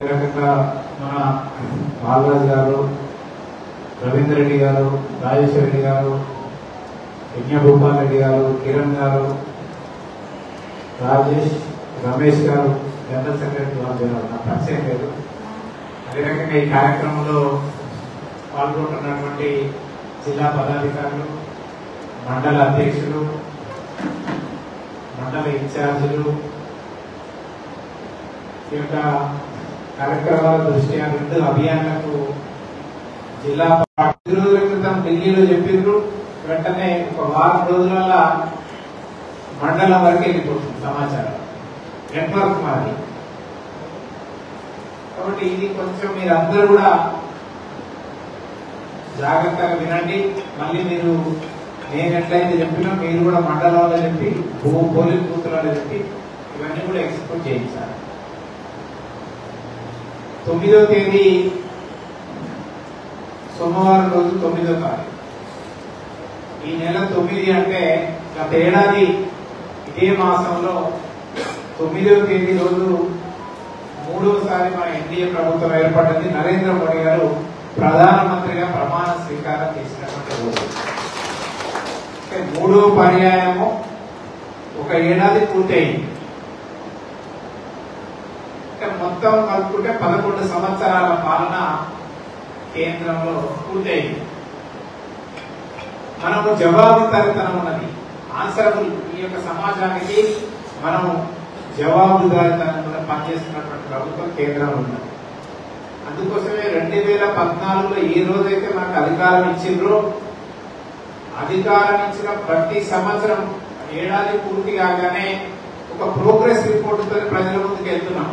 రకంగా మన బాలరాజు గారు, రవీందర్ రెడ్డి గారు, రాజేశ్వర రెడ్డి గారు, యజ్ఞభూపాల్ రెడ్డి గారు, కిరణ్ గారు, రాజేష్, రమేష్ గారు, జనరల్ సెక్రటరీ వాళ్ళు నా పరిచయం లేదు. అదే రకంగా ఈ కార్యక్రమంలో పాల్గొంటున్నటువంటి జిల్లా పదాధికారులు, మండల అధ్యక్షులు, మండల ఇన్ఛార్జీలు, ఈ యొక్క కార్యక్రమాల దృష్ట్యా రెండు అభియాన్లకు జిల్లా 10 రోజుల క్రితం ఢిల్లీలో చెప్పిండ్రు. వెంటనే ఒక వారం రోజుల మండలం వరకు వెళ్ళిపోతుంది సమాచారం, నెట్వర్క్ మాది. కాబట్టి ఇది కొంచెం మీరు అందరూ కూడా జాగ్రత్తగా వినండి. మళ్ళీ మీరు నేను ఎట్లయితే చెప్పినా మీరు కూడా మండలంలో చెప్పి పోలింగ్ బూత్లలో చెప్పి ఇవన్నీ కూడా ఎక్స్పోర్ట్ చేయించాలి. 9వ తేదీ సోమవారం రోజు 9వ తారీఖు. ఈ నెల 9 అంటే గత ఏడాది ఇదే మాసంలో 9వ తేదీ రోజు 3వసారి మన ఎన్డీఏ ప్రభుత్వం ఏర్పడింది. నరేంద్ర మోడీ గారు ప్రధానమంత్రిగా ప్రమాణ స్వీకారం చేసినటువంటి రోజు. 3వ పర్యాయము ఒక ఏడాది పూర్తయింది. మొత్తం కలుపుకుంటే 11 సంవత్సరాల పాలన కేంద్రంలో పూర్తయింది. మనకు జవాబుదారీతనం ఉన్నది, ఆన్సరబుల్. ఈ యొక్క సమాజానికి మనం జవాబుదారీతనం కూడా పనిచేస్తున్నటువంటి ప్రభుత్వం కేంద్రంలో ఉన్నది. అందుకోసమే 2014లో ఏ రోజైతే మనకు అధికారం ఇచ్చిండ్రో, అధికారం ఇచ్చిన ప్రతి సంవత్సరం ఏడాది పూర్తి కాగానే ఒక ప్రోగ్రెస్ రిపోర్ట్ తో ప్రజల ముందుకు వెళ్తున్నాం.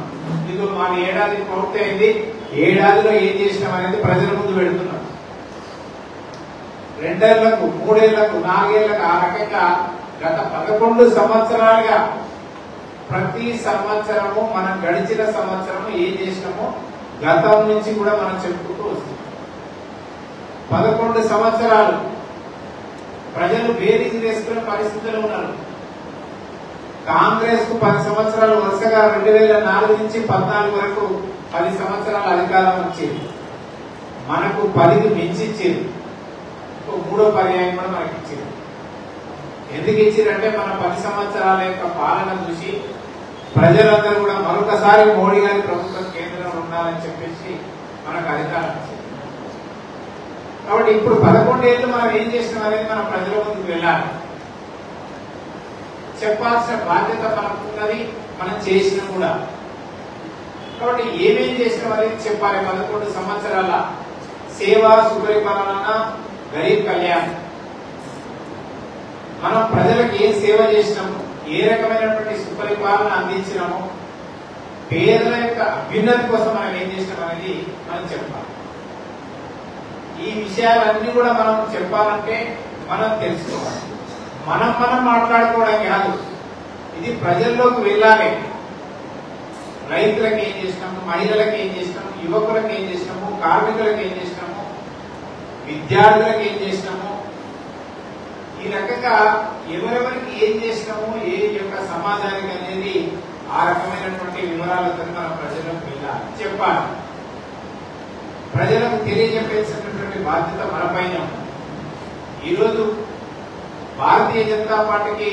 ఇదిగో మన ఏడాది పూర్తయింది, ఏడాదిలో ఏం చేసినాం అనేది ప్రజల ముందు పెడుతున్నాం. 2 ఏళ్లకు, 3 ఏళ్లకు, 4 ఏళ్లకు ఆ రకంగా గత 11 సంవత్సరాలుగా ప్రతి సంవత్సరము మనం గడిచిన సంవత్సరము ఏం చేసినామో గతం నుంచి కూడా మనం చెప్పుకుంటూ వస్తున్నాం. 11 సంవత్సరాలు ప్రజలు బేరీజు వేసుకునే పరిస్థితుల్లో ఉన్నారు. కాంగ్రెస్ కు 10 సంవత్సరాలు వరుసగా 2004 నుంచి 14 వరకు 10 సంవత్సరాల అధికారం వచ్చింది. మనకు 10కి మించి ఇచ్చింది. 3వ పర్యాయం కూడా మనకి ఇచ్చింది. ఎందుకు ఇచ్చిందంటే మన 10 సంవత్సరాల యొక్క పాలన చూసి ప్రజలందరూ కూడా మరొకసారి మోడీ గారి ప్రభుత్వం కేంద్రంలో ఉండాలని చెప్పేసి మనకు అధికారం ఇచ్చింది. కాబట్టి ఇప్పుడు 11 ఏళ్ళు మనం ఏం చేసినాం అనేది మనం ప్రజల ముందుకు వెళ్ళాలి. చెప్పాల్సిన బాధ్యత మనకున్నది, మనం చేసిన కూడా. కాబట్టి ఏమేం చేసినాం అనేది చెప్పాలి. 11 సంవత్సరాల సేవా సుపరిపాలన, గరీబ్ కళ్యాణ్. మనం ప్రజలకు ఏం సేవ చేసినాము, ఏ రకమైనటువంటి సుపరిపాలన అందించినాము, పేదల యొక్క అభ్యున్నతి కోసం మనం ఏం చేసినాం అనేది మనం చెప్పాలి. ఈ విషయాలన్నీ కూడా మనం చెప్పాలంటే మనం తెలుసుకోవాలి. మనం మాట్లాడుకోవడం కాదు, ఇది ప్రజల్లోకి వెళ్ళాలి. రైతులకు ఏం చేసినాము, మహిళలకు ఏం చేసినాము, యువకులకు ఏం చేసినాము, కార్మికులకు ఏం చేసినాము, విద్యార్థులకు ఏం చేసినాము, ఈ రకంగా ఎవరెవరికి ఏం చేసినాము, ఏ యొక్క సమాజానికి అనేది ఆ రకమైనటువంటి వివరాలతో మనం ప్రజల్లోకి వెళ్ళాలి, చెప్పాలి. ప్రజలకు తెలియజెప్పాల్సినటువంటి బాధ్యత మన పైన ఉంది. ఈరోజు భారతీయ జనతా పార్టీకి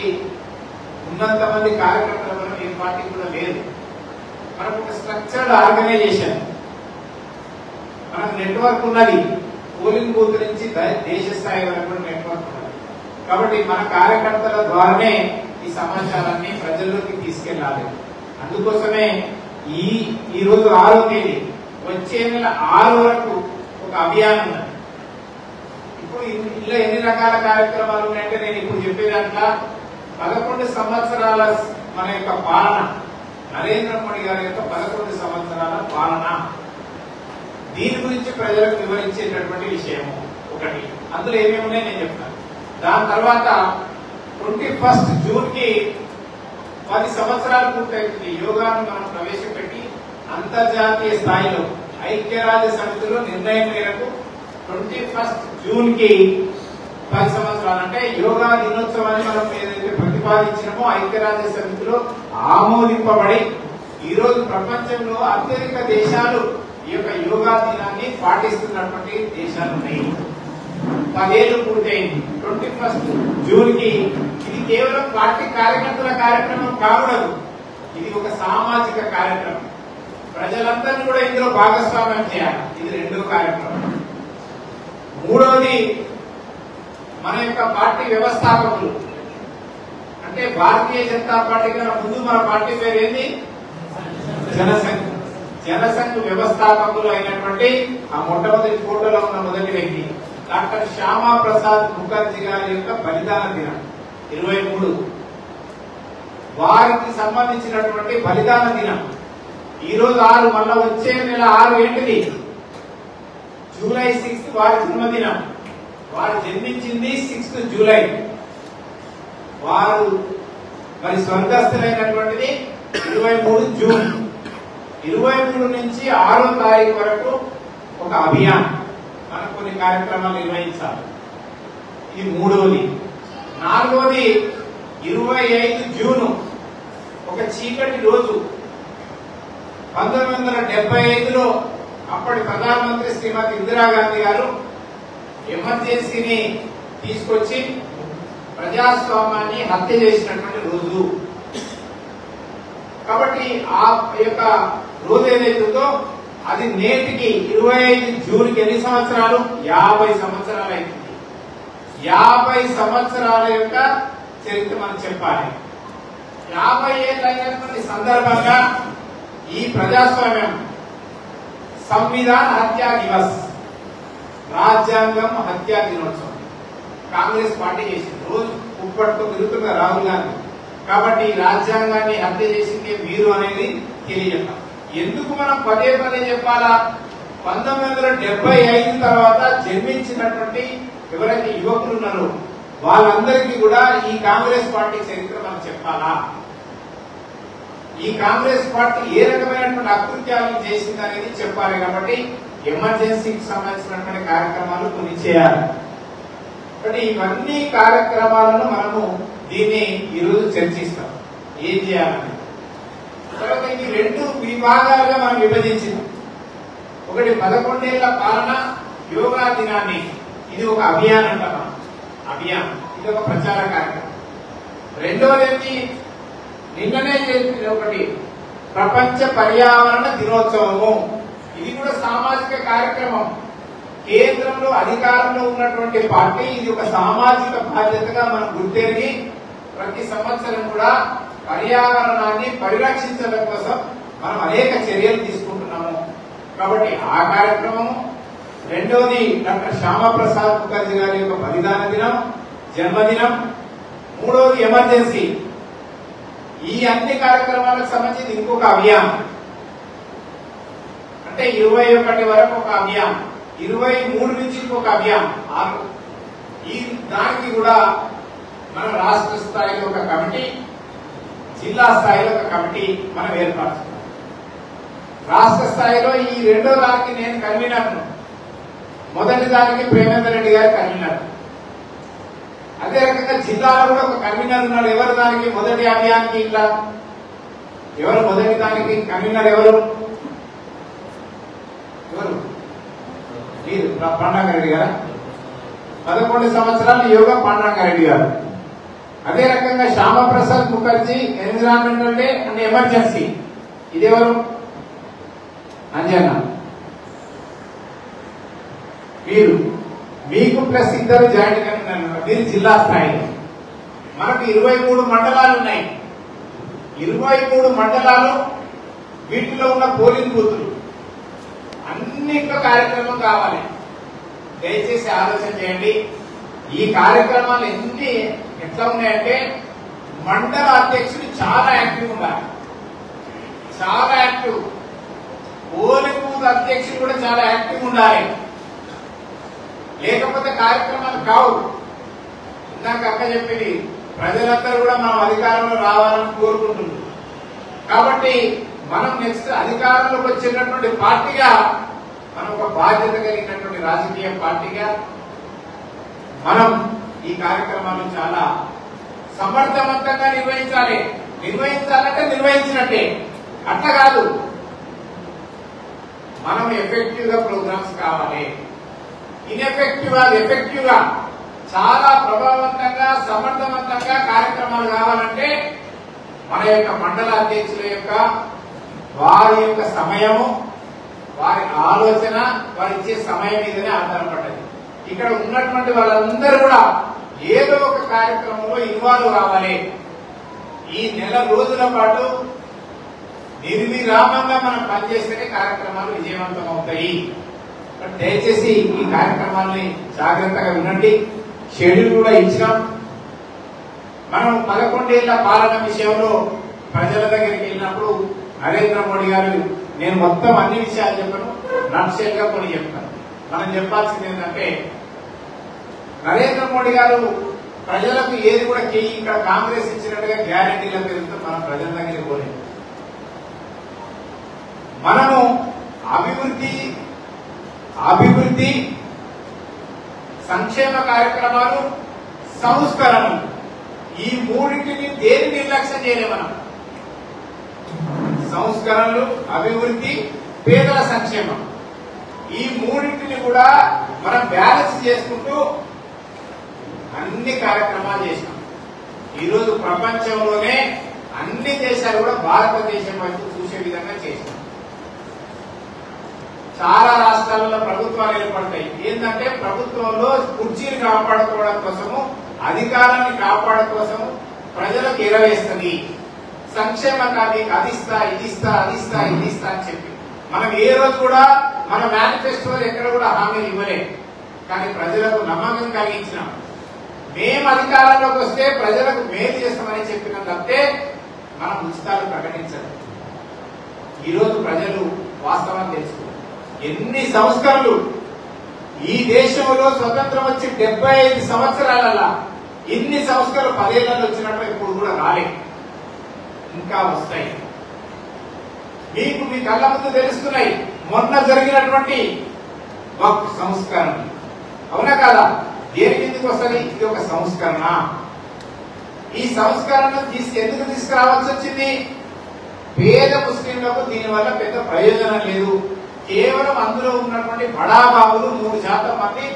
ఉన్నంత మంది కార్యకర్తల వల్ల ఏ పార్టీ కూడా లేదు. మనకు ఒక స్ట్రక్చర్డ్ ఆర్గనైజేషన్, మనకు నెట్వర్క్ ఉన్నది. పోలింగ్ బూత్ నుంచి దేశ స్థాయి వరకు కూడా నెట్వర్క్ ఉన్నది. కాబట్టి మన కార్యకర్తల ద్వారానే ఈ సమాచారాన్ని ప్రజల్లోకి తీసుకెళ్లాలి. అందుకోసమే ఈ రోజు 6వ తేదీ, వచ్చే నెల 6 వరకు ఒక అభియాన్ ఉన్నది. ఇప్పుడు ఇందులో ఎన్ని రకాల కార్యక్రమాలు ఉన్నాయంటే నేను ఇప్పుడు చెప్పేదాంట్లో 11 సంవత్సరాల మన యొక్క పాలన, నరేంద్ర మోడీ గారి యొక్క 11 సంవత్సరాల పాలన, దీని గురించి ప్రజలకు వివరించేటటువంటి విషయము ఒకటి. అందులో ఏమేమి ఉన్నాయో నేను చెప్తాను. దాని తర్వాత 21 జూన్కి 10 సంవత్సరాలు పూర్తవుతుంది. యోగాను మనం ప్రవేశపెట్టి అంతర్జాతీయ స్థాయిలో ఐక్యరాజ్య సమితిలో నిర్ణయం మేరకు 21 జూన్కి 10 సంవత్సరాలు అంటే యోగా దినోత్సవాన్ని మనం ఏదైతే ప్రతిపాదించినామో ఐక్యరాజ్య సమితిలో ఆమోదింపబడి ఈ రోజు ప్రపంచంలో అత్యధిక దేశాలు ఈ యొక్క యోగా దినాన్ని పాటిస్తున్నటువంటి దేశాలు ఉన్నాయి. 10 ఏళ్లు పూర్తయింది. 21 జూన్ కి ఇది కేవలం పార్టీ కార్యకర్తల కార్యక్రమం కాకూడదు. ఇది ఒక సామాజిక కార్యక్రమం. ప్రజలందరినీ కూడా ఇందులో భాగస్వామ్యం చేయాలి. ఇది రెండో కార్యక్రమం. మూడవది మన యొక్క పార్టీ వ్యవస్థాపకులు అంటే భారతీయ జనతా పార్టీ కన్నా ముందు మన పార్టీ పేరు ఏంది? జనసంఘ్. జనసంఘ్ వ్యవస్థాపకులు అయినటువంటి ఆ మొట్టమొదటి ఫోటోలో ఉన్న మొదటి వ్యక్తి డాక్టర్ శ్యామా ప్రసాద్ ముఖర్జీ గారి యొక్క బలిదాన దినం 23. వారికి సంబంధించినటువంటి బలిదాన దినం ఈ రోజు 6, మళ్ళా వచ్చే నెల 6 ఏంటిది? జూలై 6 వారి జన్మదినం. వారు జన్మించింది 6 జూలై. వారు మరి స్వర్గస్థులైనటువంటిది 23 జూన్. 23 నుంచి 6వ తారీఖు వరకు ఒక అభియాన్ మనం కొన్ని కార్యక్రమాలు నిర్వహించాలి. ఇది మూడవది. నాలుగవది 25 జూన్ ఒక చీకటి రోజు. 1975లో అప్పటి ప్రధానమంత్రి శ్రీమతి ఇందిరాగాంధీ గారు ఎమర్జెన్సీని తీసుకొచ్చి ప్రజాస్వామ్యాన్ని హత్య చేసినటువంటి రోజు. కాబట్టి ఆ యొక్క రోజు ఏదైతుందో అది నేటికి 25 జూన్కి ఎన్ని సంవత్సరాలు? 50 సంవత్సరాలు అయింది. 50 సంవత్సరాల యొక్క చరిత్ర మనం చెప్పాలి. 50 ఏళ్ళు అయినటువంటి సందర్భంగా ఈ ప్రజాస్వామ్యం సంవిధాన హత్యా దివస్, రాజ్యాంగం హత్యా దినోత్సవం కాంగ్రెస్ పార్టీ చేసింది. రోజు ఉప్పట్టుకు తిరుగుతున్న రాహుల్ గాంధీ. కాబట్టి రాజ్యాంగాన్ని హత్య చేసింది వీరు అనేది తెలియజెప్పాలి. ఎందుకు మనం పదే చెప్పాలా? 1975 తర్వాత జన్మించినటువంటి ఎవరైతే యువకులు ఉన్నారో వాళ్ళందరికీ కూడా ఈ కాంగ్రెస్ పార్టీ చరిత్ర మనం చెప్పాలా? ఈ కాంగ్రెస్ పార్టీ ఏ రకమైనటువంటి అకృత్యాలను చేసింది అనేది చెప్పాలి. కాబట్టి ఎమర్జెన్సీకి సంబంధించినటువంటి కార్యక్రమాలు కొన్ని చేయాలి. కాబట్టి ఇవన్నీ కార్యక్రమాలను మనము దీన్ని ఈరోజు చర్చిస్తాం. ఏం చేయాలని తర్వాత ఈ 2 విభాగాలుగా మనం విభజించింది. ఒకటి 11 ఏళ్ల పాలన యోగా దినాన్ని, ఇది ఒక అభియాన్ అంటాం. అభియాన్ ఇది ఒక ప్రచార కార్యక్రమం. రెండవది ఏంటి? నిన్ననే చేసిన ఒకటి ప్రపంచ పర్యావరణ దినోత్సవము. ఇది కూడా సామాజిక కార్యక్రమం. కేంద్రంలో అధికారంలో ఉన్నటువంటి పార్టీ ఇది ఒక సామాజిక బాధ్యతగా మనం గుర్తెరిగి ప్రతి సంవత్సరం కూడా పర్యావరణాన్ని పరిరక్షించడం కోసం మనం అనేక చర్యలు తీసుకుంటున్నాము. కాబట్టి ఆ కార్యక్రమము. రెండోది డాక్టర్ శ్యామా ప్రసాద్ ముఖర్జీ గారి యొక్క బలిదాన దినం, జన్మదినం. మూడోది ఎమర్జెన్సీ. ఈ అన్ని కార్యక్రమాలకు సంబంధించి ఇంకొక అభియాన్ అంటే 21 వరకు ఒక అభియాన్, 23 నుంచి ఇంకొక అభియాన్ 6. ఈ దానికి కూడా మన రాష్ట్ర స్థాయిలో ఒక కమిటీ, జిల్లా స్థాయిలో ఒక కమిటీ మనం ఏర్పరచుకున్నాం. రాష్ట్ర స్థాయిలో ఈ రెండో దానికి నేను కన్వీనర్, మొదటి దానికి ప్రేమేందర్ రెడ్డి గారు కన్వీనర్. అదే రకంగా జిల్లాలో కూడా ఒక కన్వీనర్ ఉన్నాడు. ఎవరు దానికి? మొదటి అభియాన్కి ఇట్లా ఎవరు మొదటి దానికి కన్వీనర్? ఎవరు మీరు? పాండాంగారెడ్డి గారా? 11 సంవత్సరాలు యోగా పాండాంగారెడ్డి గారు. అదే రకంగా Shyama Prasad Mukherjee environmental day and emergency, ఇదెవరు? అంజనా. మీరు మీకు ప్లస్ 2 జాయింట్ కన్వీనర్. మీరు జిల్లా స్థాయిలో. మనకు 23 మండలాలు ఉన్నాయి. 23 మండలాలు, వీటిలో ఉన్న పోలింగ్ బూతులు అన్నింటిలో కార్యక్రమం కావాలి. దయచేసి ఆలోచన చేయండి. ఈ కార్యక్రమాలు ఎట్లా ఉన్నాయంటే మండల అధ్యక్షుడు చాలా యాక్టివ్ ఉండాలి, చాలా యాక్టివ్. పోలింగ్ బూత్ అధ్యక్షుడు కూడా చాలా యాక్టివ్ ఉండాలి. లేకపోతే కార్యక్రమాలు కావు. ఇందాక అక్క చెప్పింది, ప్రజలందరూ కూడా మనం అధికారంలో రావాలని కోరుకుంటున్నారు. కాబట్టి మనం నెక్స్ట్ అధికారంలోకి వచ్చినటువంటి పార్టీగా, మనం ఒక బాధ్యత కలిగినటువంటి రాజకీయ పార్టీగా మనం ఈ కార్యక్రమాలు చాలా సమర్థవంతంగా నిర్వహించాలి. నిర్వహించాలంటే నిర్వహించినట్టే. అట్లా కాదు, మనం ఎఫెక్టివ్ గా ప్రోగ్రామ్స్ కావాలి. ఇన్ఎఫెక్టివ్ గా ఎఫెక్టివ్ గా చాలా ప్రభావవంతంగా సమర్థవంతంగా కార్యక్రమాలు కావాలంటే మన యొక్క మండల అధ్యక్షుల యొక్క వారి యొక్క సమయము, వారి ఆలోచన, వారి ఇచ్చే సమయం మీదనే ఆధారపడ్డది. ఇక్కడ ఉన్నటువంటి వాళ్ళందరూ కూడా ఏదో ఒక కార్యక్రమంలో ఇన్వాల్వ్ కావాలి. ఈ నెల రోజుల పాటు నిర్విరామంగా మనం పనిచేస్తేనే కార్యక్రమాలు విజయవంతం అవుతాయి. దయచేసి ఈ కార్యక్రమాన్ని జాగ్రత్తగా వినండి. షెడ్యూల్ కూడా ఇచ్చినాం. మనం 11 ఏళ్ల పాలన విషయంలో ప్రజల దగ్గరికి వెళ్ళినప్పుడు నరేంద్ర మోడీ గారు, నేను మొత్తం అన్ని విషయాలు చెప్పను, నక్సల్ గా కొన్ని చెప్తాను. మనం చెప్పాల్సింది ఏంటంటే, నరేంద్ర మోడీ గారు ప్రజలకు ఏది కూడా ఇక్కడ కాంగ్రెస్ ఇచ్చినట్టుగా గ్యారంటీల పేరుతో మనం ప్రజల దగ్గరికి పోలేదు. మనము అభివృద్ధి, సంక్షేమ కార్యక్రమాలు, సంస్కరణలు, ఈ మూడింటిని దేని నిర్లక్ష్యం చేయలే. మనం సంస్కరణలు, అభివృద్ధి, పేదల సంక్షేమం, ఈ మూడింటిని కూడా మనం బ్యాలెన్స్ చేసుకుంటూ అన్ని కార్యక్రమాలు చేసినాం. ఈరోజు ప్రపంచంలోనే అన్ని దేశాలు కూడా భారతదేశం వైపు చూసే విధంగా చేసినాం. చాలా రాష్ట్రాలలో ప్రభుత్వాలు ఏర్పడతాయి. ఏంటంటే ప్రభుత్వంలో కుర్చీలు కాపాడుకోవడం కోసము, అధికారాన్ని కాపాడడం కోసము ప్రజలకు ఎరవేస్తుంది. సంక్షేమ కార్యక్రమం అది ఇస్తా, ఇది ఇస్తా, అది ఇస్తా, ఇది ఇస్తా అని చెప్పి మనం ఏ రోజు కూడా మన మేనిఫెస్టోలో ఎక్కడ కూడా హామీలు ఇవ్వలేదు. కానీ ప్రజలకు నమ్మకం కలిగించినాం. మేము అధికారంలోకి వస్తే ప్రజలకు మేలు చేస్తామని చెప్పిన తప్పితే మనం ఉచితాలు ప్రకటించాలి. ఈరోజు ప్రజలు వాస్తవం తెలుసుకున్నారు. ఎన్ని సంస్కరణలు ఈ దేశంలో స్వతంత్రం వచ్చి 75 సంవత్సరాలలో ఇన్ని సంస్కరణలు 10 ఏళ్లలో వచ్చినట్టు ఇప్పుడు కూడా రాలేదు, ఇంకా వస్తాయి. మీకు మీ కళ్ళ ముందు తెలుస్తున్నాయి. మొన్న జరిగినటువంటి వక్ఫ్ సంస్కరణ, అవునా కాదా? దేని కిందకి వస్తుంది? ఇది ఒక సంస్కరణ. ఈ సంస్కరణ ఎందుకు తీసుకురావాల్సి వచ్చింది? పేద ముస్లింలకు దీనివల్ల పెద్ద ప్రయోజనం లేదు. కేవలం అందులో ఉన్నటువంటి బడాబాబులు 3% మంది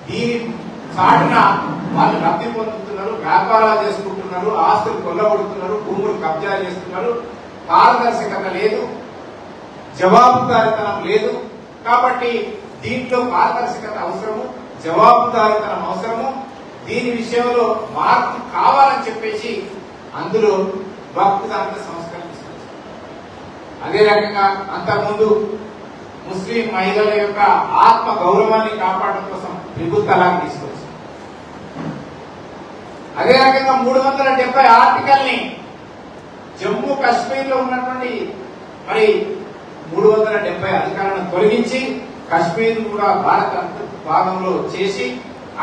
దీని చాటున వాళ్ళు లబ్ధి పొందుతున్నారు, వ్యాపారాలు చేసుకుంటున్నారు, ఆస్తులు కొల్లగొడుతున్నారు, భూములు కబ్జా చేస్తున్నారు. పారదర్శకత లేదు, జవాబుదారీతనం లేదు. కాబట్టి దీంట్లో పారదర్శకత అవసరము, జవాబుదారీతనం అవసరము. దీని విషయంలో మార్పు కావాలని చెప్పేసి అందులో వక్ఫ్ దాంట్లో సంస్కరణ తీసుకొచ్చారు. అదే రకంగా అంతకుముందు ముస్లిం మహిళల యొక్క ఆత్మ గౌరవాన్ని కాపాడడం కోసం త్రిపుల్ తలాక్ తీసుకొచ్చారు. అదే రకంగా 370 ఆర్టికల్ ని జమ్మూ కాశ్మీర్ లో ఉన్నటువంటి 370 అధికారులను తొలగించి కాశ్మీర్ కూడా భారత భాగంలో చేసి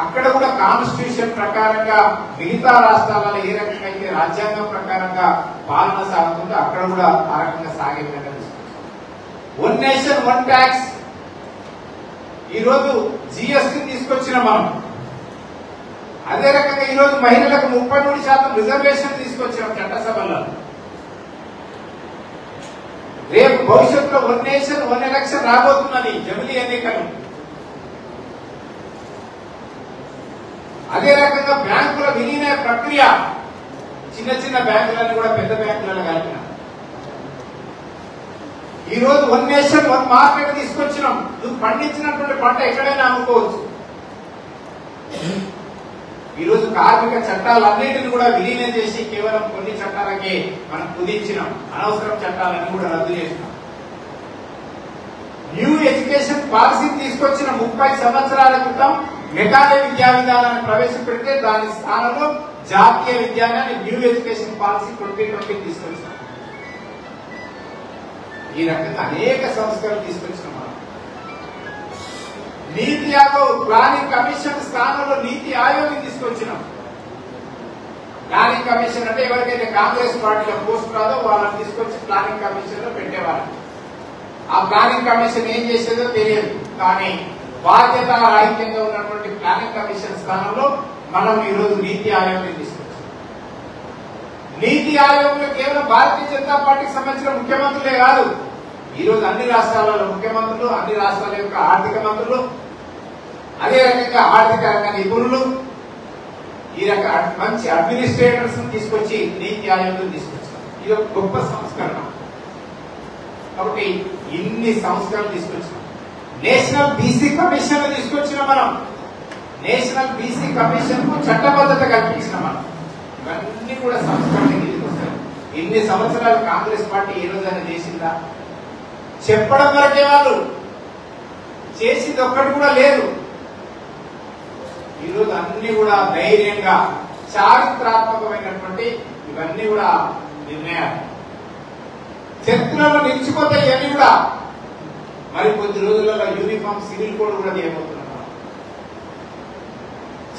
అక్కడ కూడా కాన్స్టిట్యూషన్ ప్రకారంగా మిగతా రాష్ట్రాలలో ఏ రకంగా అయితే రాజ్యాంగం ప్రకారంగా పాలన సాగుతుందో అక్కడ కూడా ఆ రకంగా సాగే విధంగా వన్ నేషన్ వన్ ట్యాక్స్. ఈరోజు జిఎస్టీ తీసుకొచ్చిన మనం. అదే రకంగా ఈరోజు మహిళలకు 33% రిజర్వేషన్ తీసుకొచ్చాం చట్టసభలో. రేపు భవిష్యత్తులో వన్ నేషన్ వన్ ఎలక్షన్ రాబోతున్నది, జమిలీ ఎన్నికలు. అదే రకంగా బ్యాంకుల విలీన ప్రక్రియ, చిన్న చిన్న బ్యాంకులను కూడా పెద్ద బ్యాంకులలో కలిపిన. ఈ రోజు వన్ నేషన్ వన్ మార్కెట్ తీసుకొచ్చినాం. నువ్వు పండించినటువంటి పంట ఎక్కడైనా అమ్ముకోవచ్చు. ఈ రోజు కార్మిక చట్టాలన్నింటినీ కూడా విలీనం చేసి కేవలం కొన్ని చట్టాలకే మనం కుదించినాం, అనవసరం చట్టాలన్నీ కూడా రద్దు చేసినాం. న్యూ ఎడ్యుకేషన్ పాలసీని తీసుకొచ్చిన 30 సంవత్సరాల క్రితం మెగాలయ విద్యా విధానాన్ని ప్రవేశపెడితే దాని స్థానంలో జాతీయ విద్యాన్ని న్యూ ఎడ్యుకేషన్ పాలసీ 2020 తీసుకొచ్చాం. ఈ రకంగా అనేక సంస్కరణలు తీసుకొచ్చిన మనం. నీతి ఆయోగ్ ప్లానింగ్ కమిషన్ స్థానంలో నీతి ఆయోగ్ తీసుకొచ్చినాం. ప్లానింగ్ కమిషన్ అంటే ఎవరికైతే కాంగ్రెస్ పార్టీలో పోస్ట్ రాదో వాళ్ళని తీసుకొచ్చి ప్లానింగ్ కమిషన్ లో పెట్టేవారు. ఆ ప్లానింగ్ కమిషన్ ఏం చేసేదో తెలియదు, కానీ బాధ్యత రాహిత్యంగా ఉన్నటువంటి ప్లానింగ్ కమిషన్ స్థానంలో మనం ఈరోజు నీతి ఆయోగ్ తీసుకొచ్చాం. నీతి ఆయోగంలో కేవలం భారతీయ జనతా పార్టీకి సంబంధించిన ముఖ్యమంత్రులే కాదు, ఈరోజు అన్ని రాష్ట్రాలలో ముఖ్యమంత్రులు, అన్ని రాష్ట్రాల యొక్క ఆర్థిక మంత్రులు, అదే రకంగా ఆర్థిక రంగ నిపుణులు, ఈ రక మంచి అడ్మినిస్ట్రేటర్స్ తీసుకొచ్చి నీతి ఆయోగం తీసుకొచ్చారు. ఇది ఒక గొప్ప సంస్కరణ. కాబట్టి ఇన్ని సంస్కరణలు తీసుకొచ్చినాం. నేషనల్ బీసీ కమిషన్ తీసుకొచ్చిన మనం, నేషనల్ బీసీ కమిషన్ కు చట్టబద్ధత కల్పించిన మనం, ఇవన్నీ కూడా సంస్కరణ కిందకి వస్తాయి. ఇన్ని సంవత్సరాలు కాంగ్రెస్ పార్టీ ఏ రోజైనా చేసిందా? చెప్పడం వరకే, వాళ్ళు చేసింది ఒక్కటి కూడా లేదు. ఈరోజు అన్ని కూడా ధైర్యంగా చారిత్రాత్మకమైనటువంటి ఇవన్నీ కూడా నిర్ణయాలు చరిత్రలో నిలిచిపోతాయి. ఇవన్నీ కూడా మరి కొద్ది రోజులలో యూనిఫామ్ సివిల్ కోడ్ కూడా చేయబోతున్నారు.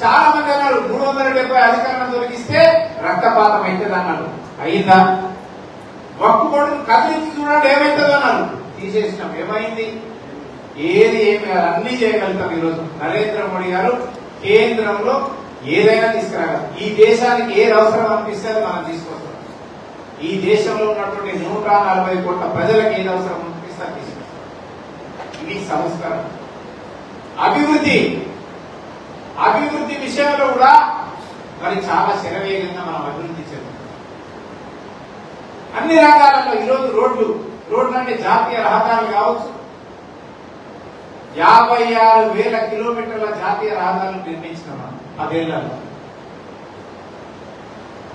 చాలా మంది అన్నారు 370 అధికారులను తొలగిస్తే రక్తపాతం అవుతుంది అన్నారు. అయిందా? వక్ఫ్ బోర్డును కదిలించి చూడండి ఏమైతుందో అన్నారు. తీసేసినాం. ఏమైంది? ఏది ఏమి అన్ని చేయగలుగుతాం. ఈరోజు నరేంద్ర మోడీ గారు కేంద్రంలో ఏదైనా తీసుకురాగలరు. ఈ దేశానికి ఏది అవసరం అనిపిస్తే మనం తీసుకొస్తాం. ఈ దేశంలో ఉన్నటువంటి 140 కోట్ల ప్రజలకు ఏది అవసరం అనిపిస్తే తీసుకొస్తాం. ఇది సంస్కారం. అభివృద్ధి విషయంలో కూడా మరి చాలా శరవేగంగా మనం అభివృద్ధి చెందుతాం. అన్ని రంగాలలో ఈరోజు రోడ్లు అంటే జాతీయ రహదారులు కావచ్చు, 56,000 కిలోమీటర్ల జాతీయ రహదారులు నిర్మించినాం 10 ఏళ్లలో.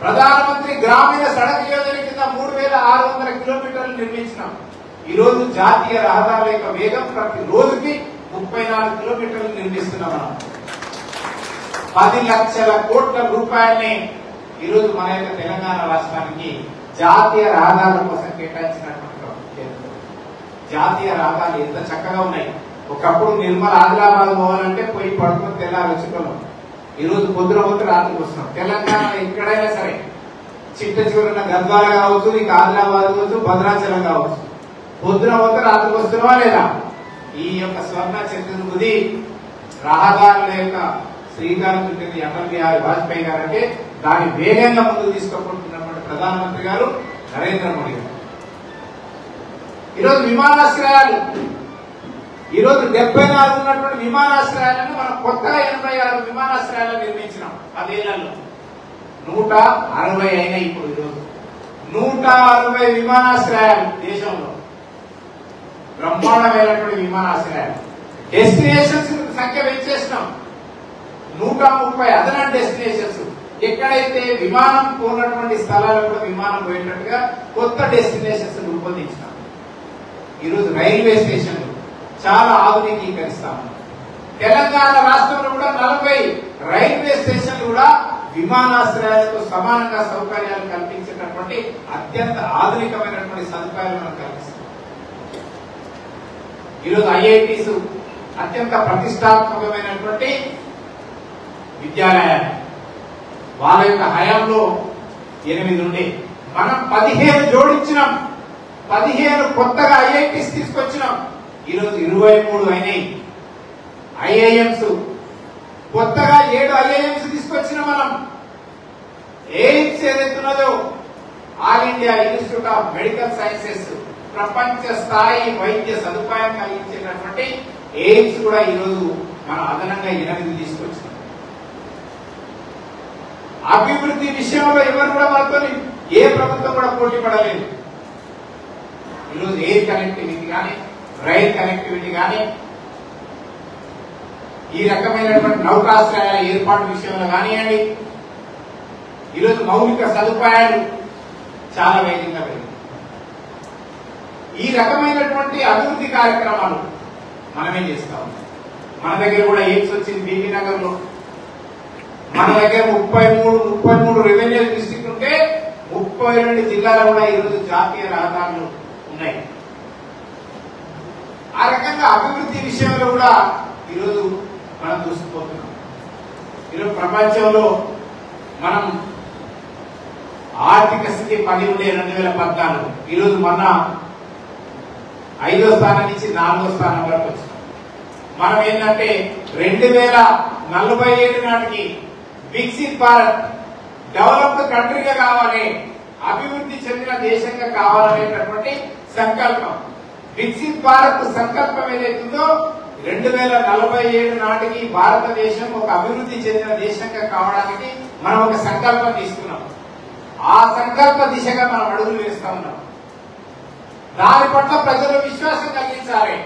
ప్రధానమంత్రి గ్రామీణ సడక్ యోజన కింద 3,600 కిలోమీటర్లు నిర్మించినాం. ఈరోజు జాతీయ రహదారుల యొక్క వేగం ప్రతి రోజుకి 34 కిలోమీటర్లు నిర్మిస్తున్నాం. మనం 10 లక్షల కోట్ల రూపాయల్ని ఈరోజు మన యొక్క తెలంగాణ రాష్ట్రానికి జాతీయ రహదారుల కోసం కేటాయించినటువంటి జాతీయ రహదారులు ఎంత చక్కగా ఉన్నాయి. ఒకప్పుడు నిర్మల్ ఆదిలాబాద్ పోవాలంటే పోయి పడుకుని తెల్లారి వచ్చుకున్నాం. ఈరోజు పొద్దున రాత్రికి వస్తున్నాం. తెలంగాణ ఎక్కడైనా సరే చిట్ట చివరన గద్వాల కావచ్చు, నీకు ఆదిలాబాద్ కావచ్చు, భద్రాచలం కావచ్చు, పొద్దున రాత్రికి వస్తున్నావా లేదా? ఈ యొక్క స్వర్ణ చతుర్భుజి రహదారుల యొక్క శ్రీకారం చుట్టింది అటల్ బిహారీ వాజ్పేయి గారు. అంటే దాని వేగంగా ముందుకు తీసుకుపోతున్నటువంటి ప్రధానమంత్రి గారు నరేంద్ర మోడీ గారు. ఈరోజు విమానాశ్రయాలు, ఈరోజు 74 ఉన్నటువంటి విమానాశ్రయాలను మనం కొత్తగా 86 విమానాశ్రయాలను నిర్మించినాం 10 ఏళ్లలో. 160 అయినాయి. ఇప్పుడు ఈరోజు 160 విమానాశ్రయాలు దేశంలో, బ్రహ్మాండమైనటువంటి విమానాశ్రయాలు. డెస్టినేషన్స్ సంఖ్య పెంచేసినాం. 130 అదనపు డెస్టినేషన్స్. ఎక్కడైతే విమానం పోయినటువంటి స్థలాలకు కూడా విమానం పోయేటట్టుగా కొత్త డెస్టినేషన్స్ రూపొందించినాం. ఈరోజు రైల్వే స్టేషన్లు చాలా ఆధునికీకరిస్తాము. తెలంగాణ రాష్ట్రంలో కూడా 40 రైల్వే స్టేషన్లు కూడా విమానాశ్రయాలతో సమానంగా సౌకర్యాలు కల్పించేటటువంటి అత్యంత ఆధునికమైనటువంటి సదుపాయాలు మనం కల్పిస్తాం. ఈరోజు ఐఐటీస్ అత్యంత ప్రతిష్టాత్మకమైనటువంటి విద్యాలయాలు. వాళ్ళ యొక్క హయాంలో 8 ఉండే, మనం 15 జోడించినాం. 15 కొత్తగా ఐఐటీస్ తీసుకొచ్చినాం. ఈరోజు 23 అయినాయి. ఐఐఎంస్ కొత్తగా 7 ఐఐఎంస్ తీసుకొచ్చినాం మనం. ఎయిమ్స్ ఏదైతున్నదో All India Institute of Medical Sciences, ప్రపంచ స్థాయి వైద్య సదుపాయం కలిగించేటటువంటి ఎయిమ్స్ కూడా ఈరోజు మనం అదనంగా 8 తీసుకొచ్చినాం. అభివృద్ధి విషయంలో ఎవరు కూడా మనతో ఏ ప్రభుత్వం కూడా పోటీ పడలేదు. ఈరోజు ఎయిర్ కనెక్టివిటీ కానీ, రైల్ కనెక్టివిటీ కానీ, ఈ రకమైనటువంటి నౌకాశ్రయాల ఏర్పాటు విషయంలో కానివ్వండి, ఈరోజు మౌలిక సదుపాయాలు చాలా వేగంగా పెరిగాయి. ఈ రకమైనటువంటి అభివృద్ధి కార్యక్రమాలు మనమే చేస్తా ఉన్నాం. మన దగ్గర కూడా ఎయిమ్స్ వచ్చింది బీబీ నగర్ లో. మన దగ్గర 33 రెవెన్యూ డిస్ట్రిక్ట్ ఉంటే 32 జిల్లాలో కూడా ఈరోజు జాతీయ రహదారులు ఉన్నాయి. ఆ రకంగా అభివృద్ధి విషయంలో కూడా ఈరోజు మనం దూసుకుపోతున్నాం. ఈరోజు ప్రపంచంలో మనం ఆర్థిక స్థితి 10 ఉండే 2014, ఈరోజు మన 5వ స్థానం నుంచి 4వ స్థానం వరకు వచ్చినాం. మనం ఏంటంటే 2047 నాటికి వికసిత్ భారత్ డెవలప్డ్ కంట్రీగా కావాలి, అభివృద్ధి చెందిన దేశంగా కావాలనేటటువంటి సంకల్పం. వికసిత్ భారత్ సంకల్పం ఏదైతుందో 2047 నాటికి భారతదేశం ఒక అభివృద్ధి చెందిన దేశంగా కావడానికి మనం ఒక సంకల్పం తీసుకున్నాం. ఆ సంకల్ప దిశగా మనం అడుగులు వేస్తా ఉన్నాం. దాని పట్ల ప్రజలు విశ్వాసం కలిగించాలి.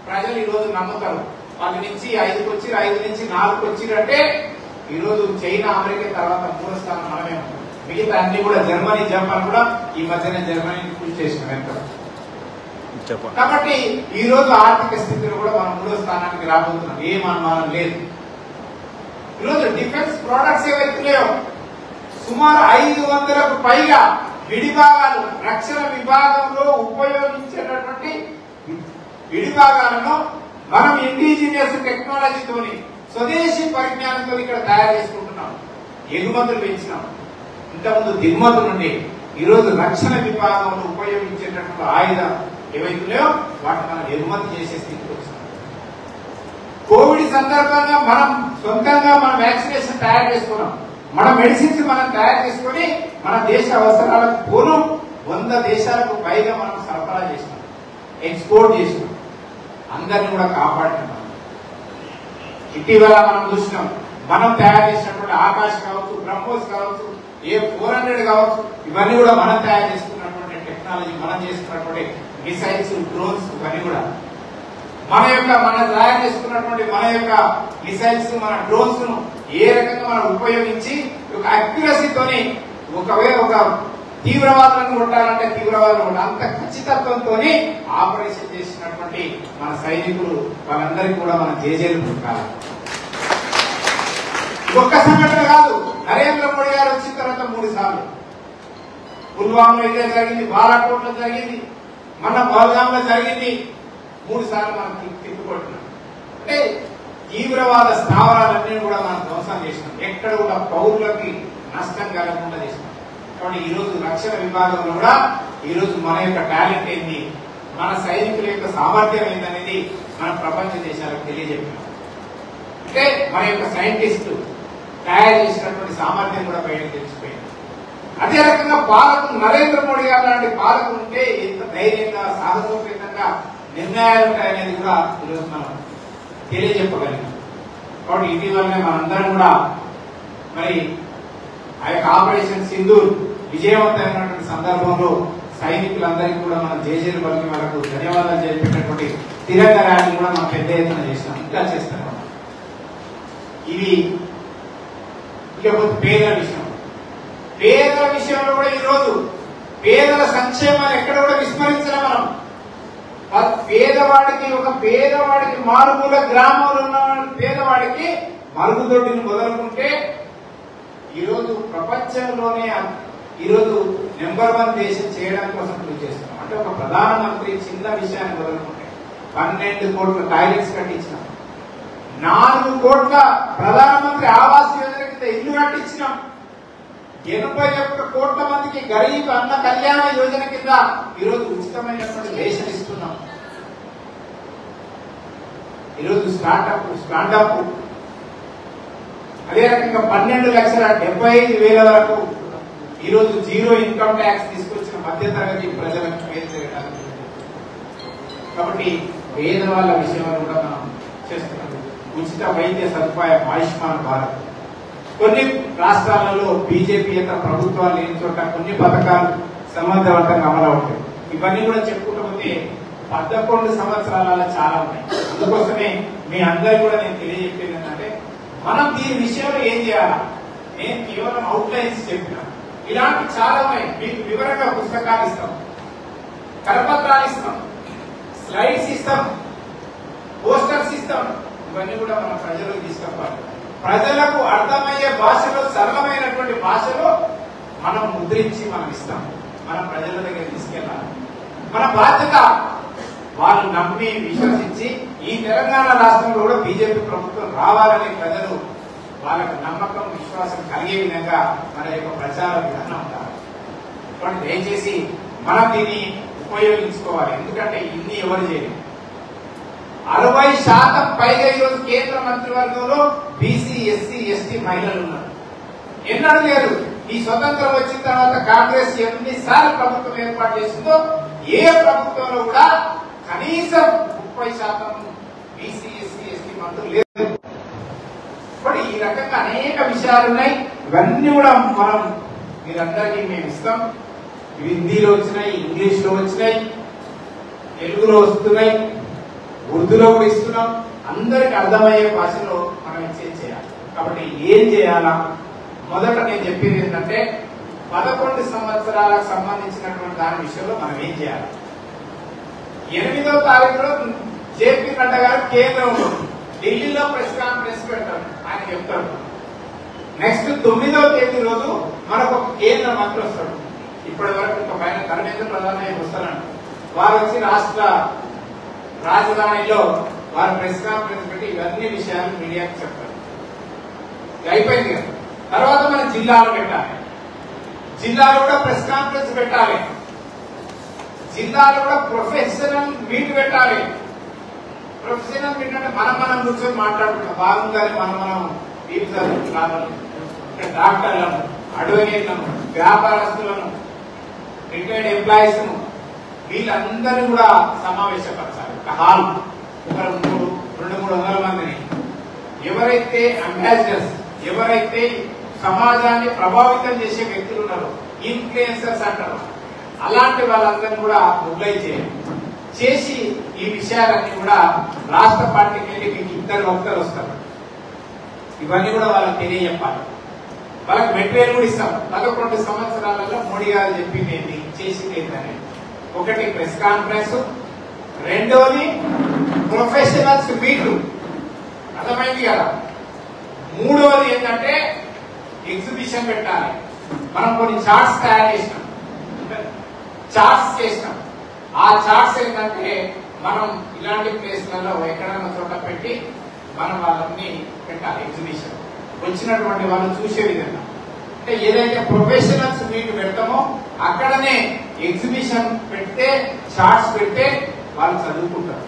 ప్రజలు ఈ రోజు నమ్ముతారు. 10 నుంచి 5కి వచ్చి 5 నుంచి 4కి వచ్చిరంటే ఈ రోజు చైనా, అమెరికా తర్వాత 3వ స్థానం మనమే ఉంటాం. మిగతా అన్ని కూడా జర్మనీ, జపాన్ కూడా ఈ మధ్యనే జర్మనీని పూర్తి చేసిన. కాబట్టి ఈ రోజు ఆర్థిక స్థితిలో కూడా మనం 3వ స్థానానికి రాబోతున్నాం. ఏం అనుమానం లేదు. ఈరోజు డిఫెన్స్ ప్రొడక్ట్స్ ఏవైతున్నాయో సుమారు 500కు పైగా విడిభాగాలు రక్షణ విభాగంలో ఉపయోగించేటటువంటి విడిభాగాలను మనం ఇండిజినియస్ టెక్నాలజీతోని స్వదేశీ పరిజ్ఞానంతో ఇక్కడ తయారు చేసుకుంటున్నాం. ఎగుమతులు పెంచినాం. ఇంతకుముందు దిగుమతులు నుండి ఈరోజు రక్షణ విభాగంలో ఉపయోగించేటటువంటి ఆయుధాలు ఏవైతున్నాయో వాటిని మనం ఎగుమతి చేసే స్థితికి వచ్చినాం. కోవిడ్ సందర్భంగా మనం సొంతంగా మనం వ్యాక్సినేషన్ తయారు చేసుకున్నాం. మన మెడిసిన్స్ మనం తయారు చేసుకుని మన దేశ అవసరాలకు పోను 100 దేశాలకు పైగా మనం సరఫరా చేసినాం, ఎక్స్పోర్ట్ చేసినాం. అందరినీ కూడా కాపాడుతున్నాం. ఇటీవల మనం చూసినాం, మనం తయారు చేసినటువంటి ఆకాశ్ కావచ్చు, బ్రహ్మోస్ కావచ్చు, A400 కావచ్చు, ఇవన్నీ కూడా మనం తయారు చేసుకున్నటువంటి టెక్నాలజీ, మనం చేసుకున్నటువంటి మిసైల్స్, డ్రోన్స్, ఇవన్నీ కూడా మనం తయారు చేసుకున్నటువంటి మన యొక్క మిసైల్స్, మన డ్రోన్స్ ను ఏ రకంగా మనం ఉపయోగించి ఒక అక్యురసీతోని ఒకవేళ ఒక తీవ్రవాదులను కొట్టాలంటే తీవ్రవాదులు అంత ఖచ్చితత్వంతో ఆపరేషన్ చేసినటువంటి మన సైనికులు వాళ్ళందరికీ కూడా మనం జేజేలు కొట్టాలి. ఒక్క సంఘటన కాదు, నరేంద్ర మోడీ గారు వచ్చిన తర్వాత 3 సార్లు పుల్వామాలో ఇదే జరిగింది, బాలాకోట్లో జరిగింది, మన బల్గాంలో జరిగింది. 3 సార్లు మనం తిప్పుకొట్టినాం. అంటే తీవ్రవాద స్థావరాలన్నీ కూడా మనం ధ్వంసం చేసినాం. ఎక్కడ కూడా పౌరులకి నష్టం కలగకుండా చేసినాం. కాబట్టి ఈ రోజు రక్షణ విభాగంలో కూడా ఈ రోజు మన యొక్క టాలెంట్ ఏంది, మన సైనికుల యొక్క సామర్థ్యం ఏందనేది మన ప్రపంచ దేశాలకు తెలియజెప్పినాం. అంటే మన యొక్క సైంటిస్టులు తయారు చేసినటువంటి సామర్థ్యం కూడా బయటకు తెలిసిపోయింది. అదే రకంగా పాలకులు, నరేంద్ర మోడీ గారు లాంటి పాలకులు ఉంటే ఎంత ధైర్యంగా, సాహసోపేతంగా నిర్ణయాలు ఉంటాయనేది కూడా ఈరోజు మనం తెలియజెప్పగలిగాం. కాబట్టి ఇటీవలనే మనందరం కూడా మరి ఆ యొక్క ఆపరేషన్ సింధూర్ విజయవంతమైనటువంటి సందర్భంలో సైనికులందరికీ కూడా మనం జేజేలు పలికి వాళ్ళకు ధన్యవాదాలు చెప్పేటటువంటి తిరంగ ర్యాలీ కూడా మనం పెద్ద ఎత్తున చేసినాం, ఇంకా చేస్తాం. ఇవి ఇకపోతే పేదల విషయం. పేదల విషయంలో కూడా ఈరోజు పేదల సంక్షేమాలు ఎక్కడ కూడా విస్మరించడం. మనం పేదవాడికి మారుమూల గ్రామంలో ఉన్న పేదవాడికి మరుగుదొడ్డిని మొదలుకుంటే ఈరోజు ప్రపంచంలోనే ఈరోజు నెంబర్ 1 దేశం చేయడం కోసం కృషి చేస్తున్నాం. అంటే ఒక ప్రధానమంత్రి చిన్న విషయాన్ని మొదలుకుంటే 12 కోట్ల టాయిలెట్స్ కట్టించినాం, 4 కోట్ల ప్రధానమంత్రి ఆవాస్ యోజన కింద ఇల్లు కట్టించినాం, 81 కోట్ల మందికి గరీబ్ అన్న కళ్యాణ యోజన కింద ఈరోజు ఉచితమైనటువంటి రేషన్ ఇస్తున్నాం. ఈరోజు స్టాండప్ అదే రకంగా 12,75,000 వరకు ఈరోజు జీరో ఇన్కమ్ ట్యాక్స్ తీసుకొచ్చిన మధ్యతరగతి ప్రజలకు మేలు చేయడానికి. కాబట్టి పేదవాళ్ళ విషయంలో కూడా మనం చేస్తున్నాం. ఉచిత వైద్య సదుపాయం, ఆయుష్మాన్ భారత్. కొన్ని రాష్ట్రాలలో బీజేపీయేతర ప్రభుత్వాలు లేని చోట కొన్ని పథకాలు సమర్థవంతంగా అమలవుతాయి. ఇవన్నీ కూడా చెప్పుకుంటూ పోతే 11 సంవత్సరాల చాలా ఉన్నాయి. అందుకోసమే మీ అందరికీ కూడా నేను తెలియజెప్పేది ఏంటంటే మనం దీని విషయంలో ఏం చేయాలా, నేను కేవలం అవుట్లైన్స్ చెప్పినా. ఇలాంటి చాలా ఉన్నాయి. మీకు వివరంగా పుస్తకాలు ఇస్తాం, కరపత్రాలు ఇస్తాం, స్లైడ్స్ ఇస్తాం, పోస్టర్స్ ఇస్తాం. ఇవన్నీ కూడా మన ప్రజలకు తీసుకుపోవాలి. ప్రజలకు అర్థమయ్యే భాషలో, సరళమైనటువంటి భాషలో మనం ముద్రించి మనం ఇస్తాం. మనం ప్రజల దగ్గర తీసుకెళ్ళాలి. మన బాధ్యత వాళ్ళు నమ్మి విశ్వసించి ఈ తెలంగాణ రాష్ట్రంలో కూడా బీజేపీ ప్రభుత్వం రావాలని ప్రజలు వాళ్ళకి నమ్మకం, విశ్వాసం కలిగే విధంగా మన యొక్క ప్రచార విధానం ఉండాలి. కాబట్టి దయచేసి మనం దీన్ని ఉపయోగించుకోవాలి. ఎందుకంటే ఇన్ని ఎవరు చేయలేదు. 60% పైగా ఈరోజు కేంద్ర మంత్రివర్గంలో బీసీ, ఎస్సీ, ఎస్టీ మహిళలు ఉన్నారు. ఎన్నడూ లేరు. ఈ స్వతంత్రం వచ్చిన తర్వాత కాంగ్రెస్ ఎన్నిసార్లు ప్రభుత్వం ఏర్పాటు చేసిందో ఏ ప్రభుత్వంలో కూడా కనీసం 30% బీసీ ఎస్సీ ఎస్టీ మంత్రులు లేదు. ఇప్పుడు ఈ రకంగా అనేక విషయాలు ఉన్నాయి. ఇవన్నీ కూడా మనం మీరందరికీ మేము ఇస్తాం. హిందీలో వచ్చినాయి, ఇంగ్లీష్ లో వచ్చినాయి, తెలుగులో వస్తున్నాయి, ఉర్దూలో కూడా ఇస్తున్నాం. అందరికి అర్థమయ్యే భాషలో మనం చేయాలి. కాబట్టి ఏం చేయాలా? మొదట నేను చెప్పింది ఏంటంటే 11 సంవత్సరాలకు సంబంధించినటువంటి దాని విషయంలో మనం ఏం చేయాలి. 8వ తారీఖులో జేపీ నడ్డా గారు కేంద్రంలో ఢిల్లీలో ప్రెస్ కాన్ఫరెన్స్ పెడతారు. ఆయన చెప్తాడు. నెక్స్ట్ 9వ తేదీ రోజు మనకు ఒక కేంద్ర మంత్రి వస్తాడు. ఇప్పటి వరకు ఒక పైన ధర్మేంద్ర ప్రధాన్ వస్తారంట. వారు వచ్చి రాష్ట్ర రాజధానిలో వారు ప్రెస్ కాన్ఫరెన్స్ పెట్టి ఇవన్నీ విషయాలు మీడియాకి చెప్తారు. అయిపోయింది కదా. తర్వాత మన జిల్లాలు పెట్టాలి. జిల్లాలో కూడా ప్రెస్ కాన్ఫరెన్స్ పెట్టాలి. జిల్లాలో కూడా ప్రొఫెషనల్ మీట్ పెట్టాలి. ప్రొఫెషనల్ మీట్ అంటే మనం కూర్చొని మాట్లాడుకుంటాం. బాగుందని మనం డాక్టర్లను, అడ్వకేట్లను, వ్యాపారస్తులను, రిటైర్డ్ ఎంప్లాయీస్ వీళ్ళందరూ కూడా సమావేశపరచాలి. ఒక హాల్, ఒక 200-300 మందిని. ఎవరైతే అంబాసిడర్స్, ఎవరైతే సమాజాన్ని ప్రభావితం చేసే వ్యక్తులు ఉన్నారో, ఇన్ఫ్లుయెన్సర్స్ అంటారు, అలాంటి వాళ్ళందరినీ కూడా మొబిలైజ్ చేసి ఈ విషయాలన్నీ కూడా రాష్ట్ర పార్టీకి వెళ్ళి మీకు 2 వక్తలు వస్తారు. ఇవన్నీ కూడా వాళ్ళకి తెలియజెప్పాలి. వాళ్ళకి మెటీరియల్ కూడా ఇస్తాం. 11 సంవత్సరాలలో మోడీ గారు చెప్పింది ఏంటి, చేసింది ఏంటని. ఒకటి ప్రెస్ కాన్ఫరెన్స్, రెండోది ప్రొఫెషనల్స్ మీట్లు, అర్థమైంది కదా. మూడవది ఏంటంటే ఎగ్జిబిషన్ పెట్టాలి. మనం కొన్ని చార్ట్స్ తయారు చేసినాం, చార్ట్స్ చేసినాం. ఆ చార్ట్స్ ఏంటంటే మనం ఇలాంటి ప్లేస్లలో ఎక్కడైనా చోట పెట్టి మనం వాళ్ళని పెట్టాలి. ఎగ్జిబిషన్ వచ్చినటువంటి వాళ్ళు చూసే విధంగా. అంటే ఏదైతే ప్రొఫెషనల్స్ మీట్ పెడతామో అక్కడనే ఎగ్జిబిషన్ పెడితే, చార్ట్స్ పెడితే వాళ్ళు చదువుకుంటారు.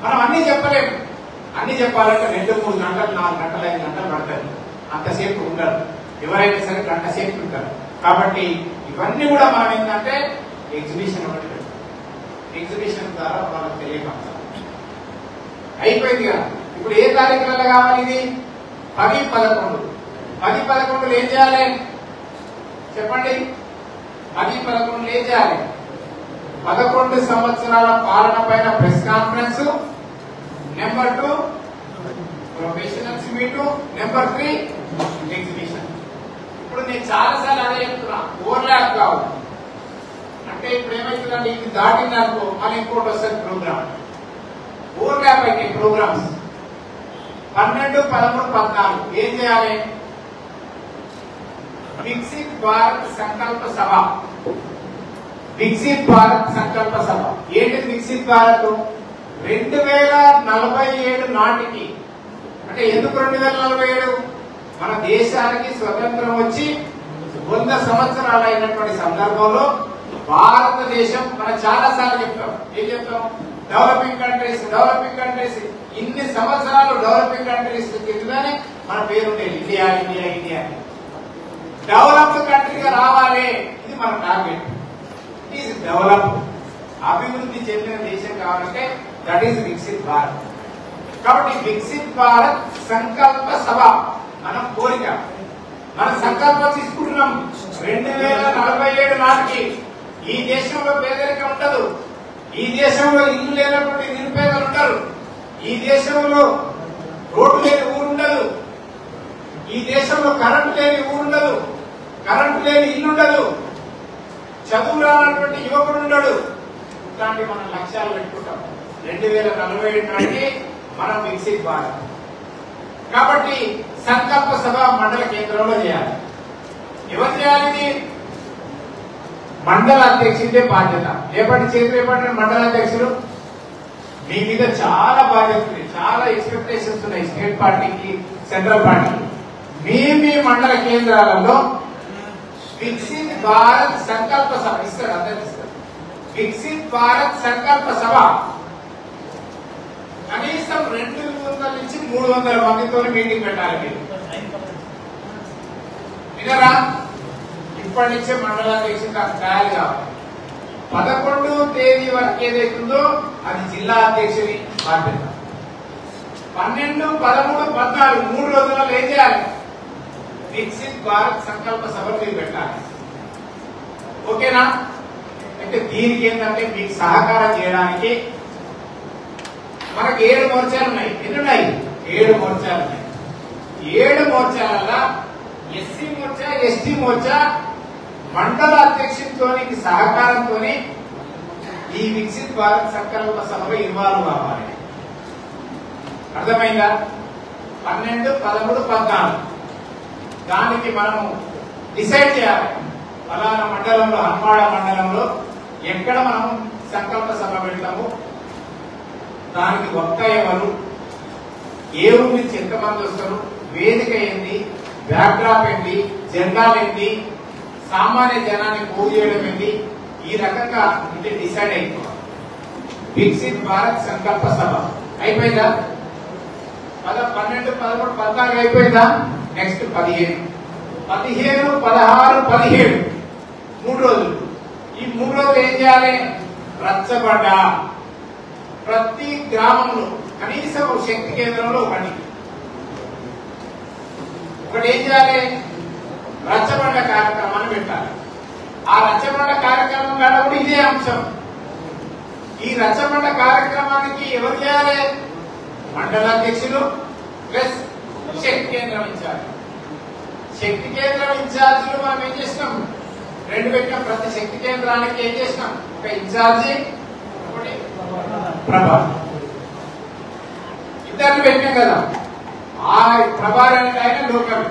మనం అన్ని చెప్పలేము. అన్ని చెప్పాలంటే 2-3 గంటలు, 4 గంటలు, 5 గంటలు పడతారు. అంతసేపు ఉంటారు. ఎవరైనా సరే గంట సేపు ఉంటారు. కాబట్టి ఇవన్నీ కూడా మనం ఏంటంటే ఎగ్జిబిషన్ ఒకటి పెడతాం. ఎగ్జిబిషన్ ద్వారా వాళ్ళకి తెలియపరచాలి. అయిపోయింది కదా. ఇప్పుడు ఏ తారీఖులలో కావాలి ఇది? 10-11. 10-11 ఏం చేయాలి చెప్పండి? 10-11 ఏం చేయాలి? 11 సంవత్సరాల పాలన పైన press conference, number 2 professionals meet, number 3 exhibition. ఇప్పుడు నేను చాలాసార్లు అదే చెప్తున్నా, ఓవర్లాప్ కావాలి. అంటే ఇప్పుడు ఏమైతుందంటే ఇది దాటిందనుకో మళ్ళీ ఇంకోటి వస్తుంది ప్రోగ్రామ్. ఓవర్లాప్ అయితే ప్రోగ్రామ్స్ 12, 13, 14 ఏం చేయాలి? వికసిత్ భారత్ సంకల్ప సభ. వికసిత్ భారత్ సంకల్ప సభ ఏంటి? వికసిత్ భారత్ 2047 నాటికి. అంటే ఎందుకు 2047? మన దేశానికి స్వతంత్రం వచ్చి 100 సంవత్సరాలు అయినటువంటి సందర్భంలో భారతదేశం, మనం చాలా సార్లు చెప్తాం, ఏం చెప్తాం? Developing countries. ఇన్ని సంవత్సరాలు డెవలపింగ్ కంట్రీస్ కిందనే మన పేరు ఉండేది. India India India. డెవలప్డ్ కంట్రీగా రావాలి, ఇది మన టార్గెట్. ఇట్ ఈస్ డెవలప్, అభివృద్ధి చెందిన దేశం కావాలంటే దట్ ఈస్ వికసిత్ భారత్. కాబట్టి వికసిత్ భారత్ సంకల్ప సభ మన కోరిక, మన సంకల్పం తీసుకుంటున్నాం. 2047 నాటికి ఈ దేశంలో పేదరికం ఉండదు. ఈ దేశంలో ఇల్లు లేనటువంటి నిరుపేదలు ఉంటారు. ఈ దేశంలో రోడ్డు లేని ఊరు ఉండదు. ఈ దేశంలో కరెంటు లేని ఊరు ఉండదు. కరెంటు లేని ఇల్లు ఉండదు. చదువు రానటువంటి యువకుడు ఉండడు. ఇట్లాంటి మనం లక్ష్యాలు పెట్టుకుంటాం. 2047 నాటికి మనం వికసిత్ భారత్. కాబట్టి సంకల్ప సభ మండల కేంద్రంలో చేయాలి. ఎవరు చేయాలి ఇది? మండల అధ్యక్షుడే బాధ్యత. రేపటి మండల అధ్యక్షుడు మీ మీద చాలా బాధ్యత ఉంది, చాలా ఎక్స్పెక్టేషన్స్ ఉన్నాయి స్టేట్ పార్టీకి, సెంట్రల్ పార్టీకి. మీ మండల కేంద్రాలలో వికసిత్ భారత్ సంకల్ప సభ ఇస్తాడు, అందరికి ఇస్తాడు. వికసిత్ భారత్ సంకల్ప సభ కనీసం 200 నుంచి 300 మందితో మీటింగ్ పెట్టాలి. మీరు వినరా? ఇప్పటి నుంచే మండలాధ్యక్షుడు తయారు కావాలి. 11వ తేదీ వరకు ఏదైతుందో అది జిల్లా అధ్యక్షుని బాధ్యత. 12, 13, 14 3 రోజులలో ఏం చేయాలి? వికసిత్ భారత్ సంకల్ప సభలు మీరు పెట్టాలి. ఓకేనా? అంటే దీనికి ఏంటంటే మీకు సహకారం చేయడానికి మనకు 7 మోర్చాలు ఉన్నాయి. ఎన్ని ఉన్నాయి? 7 మోర్చాలు ఉన్నాయి. 7 మోర్చాలలో ఎస్సీ మోర్చా, ఎస్టీ మోర్చా మండల అధ్యక్షునితో సహకారంతో ఈ వికసిత్ భారత్ సంకల్ప సభలో ఇన్వాల్వ్ కావాలి. అర్థమైందా? 12, 13, 14 దానికి మనము డిసైడ్ చేయాలి. ఫలానా మండలంలో, హన్మాడ మండలంలో ఎక్కడ మనం సంకల్ప సభ పెడతాము, దానికి వక్త ఎవరు, ఏ ఊరి నుంచి ఎంతమంది వస్తారు, వేదిక ఏంది, బ్యాక్డ్రాప్ ఏంటి, జెండాలు ఏంటి, సామాన్య జనాన్ని పోగు చేయడం ఏంటి, ఈ రకంగా ఇది డిసైడ్ అయిపోవాలి. వికసిత్ భారత్ సంకల్ప సభ అయిపోయిందా? 12, 13, 14 అయిపోయిందా? నెక్స్ట్ 15, 16, 16, 17 3 రోజులు. ఈ 3 రోజులు ఏం చేయాలి? రచ్చబండ ప్రతి గ్రామంలో కనీసం ఒక శక్తి కేంద్రంలో ఒకటి ఏం చేయాలి? రచ్చబండ కార్యక్రమాన్ని పెట్టాలి. ఆ రచ్చబండ కార్యక్రమం కాడ కూడా ఇదే అంశం. ఈ రచ్చబండ కార్యక్రమానికి ఎవరు చేయాలి? మండలాధ్యక్షులు ప్లస్ శక్తి కేంద్రం ఇన్ఛార్జ్. శక్తి కేంద్రం ఇన్ఛార్జీలు మనం ఏం చేసినాం? 2 పెట్టినాం. ప్రతి శక్తి కేంద్రానికి ఏం చేసినాం? ఒక ఇన్ఛార్జి, ఒకటి ప్రభావం. ఇద్దరిని పెట్టినాం కదా. ఆ ప్రభావం అంటే ఆయన లోకల్